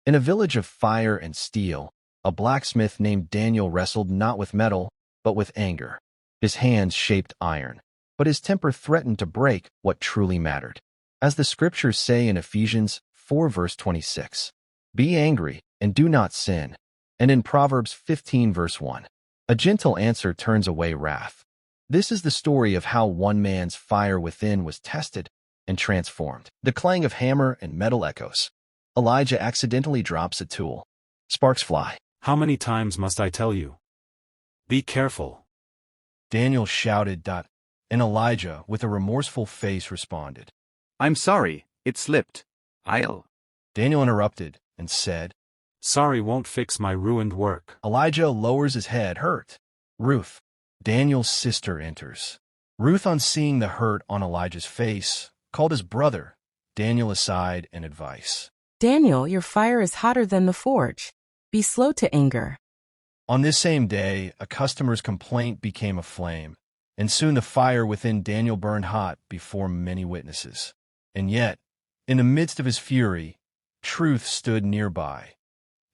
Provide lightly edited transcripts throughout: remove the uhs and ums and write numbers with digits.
In a village of fire and steel, a blacksmith named Daniel wrestled not with metal, but with anger. His hands shaped iron, but his temper threatened to break what truly mattered. As the scriptures say in Ephesians 4 verse 26, "Be angry and do not sin," and in Proverbs 15 verse 1, "A gentle answer turns away wrath." This is the story of how one man's fire within was tested and transformed. The clang of hammer and metal echoes. Elijah accidentally drops a tool. Sparks fly. How many times must I tell you? Be careful. Daniel shouted. And Elijah, with a remorseful face, responded. I'm sorry, it slipped. I'll. Daniel interrupted and said, Sorry won't fix my ruined work. Elijah lowers his head, hurt. Ruth, Daniel's sister, enters. Ruth, on seeing the hurt on Elijah's face, called his brother, Daniel, aside and advice. Daniel, your fire is hotter than the forge. Be slow to anger. On this same day, a customer's complaint became a flame, and soon the fire within Daniel burned hot before many witnesses. And yet, in the midst of his fury, truth stood nearby.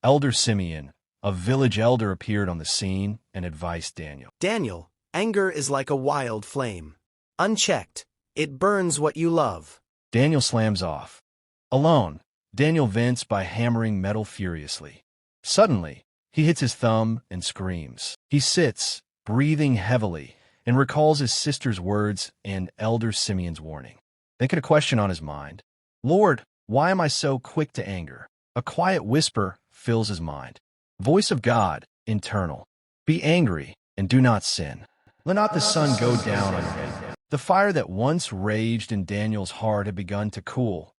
Elder Simeon, a village elder, appeared on the scene and advised Daniel. Daniel, anger is like a wild flame. Unchecked, it burns what you love. Daniel slams off. Alone, Daniel vents by hammering metal furiously. Suddenly, he hits his thumb and screams. He sits, breathing heavily, and recalls his sister's words and Elder Simeon's warning. Thinking a question on his mind. Lord, why am I so quick to anger? A quiet whisper fills his mind. Voice of God, internal. Be angry and do not sin. Let not the sun go down on your head. The fire that once raged in Daniel's heart had begun to cool,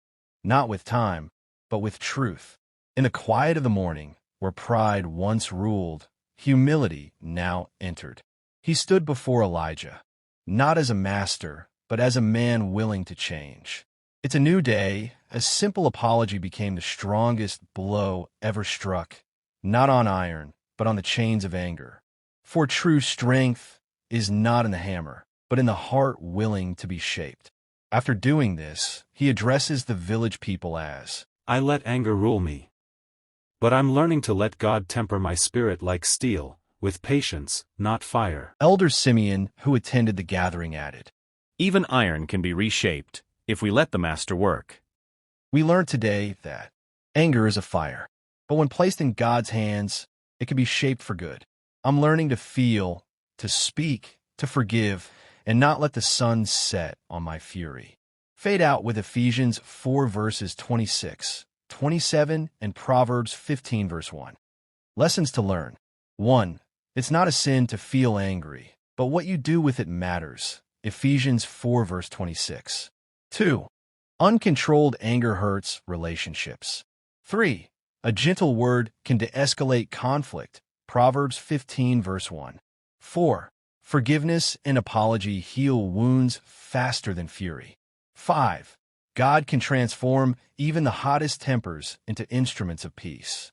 not with time, but with truth. In the quiet of the morning, where pride once ruled, humility now entered. He stood before Elijah, not as a master, but as a man willing to change. It's a new day. A simple apology became the strongest blow ever struck, not on iron, but on the chains of anger. For true strength is not in the hammer, but in the heart willing to be shaped. After doing this, he addresses the village people as, I let anger rule me. But I'm learning to let God temper my spirit like steel, with patience, not fire. Elder Simeon, who attended the gathering, added, Even iron can be reshaped, if we let the master work. We learned today that anger is a fire, but when placed in God's hands, it can be shaped for good. I'm learning to feel, to speak, to forgive, and not let the sun set on my fury. Fade out with Ephesians 4 verses 26, 27, and Proverbs 15 verse 1. Lessons to learn. 1. It's not a sin to feel angry, but what you do with it matters. Ephesians 4 verse 26. 2. Uncontrolled anger hurts relationships. 3. A gentle word can de-escalate conflict. Proverbs 15 verse 1. 4. Forgiveness and apology heal wounds faster than fury. 5. God can transform even the hottest tempers into instruments of peace.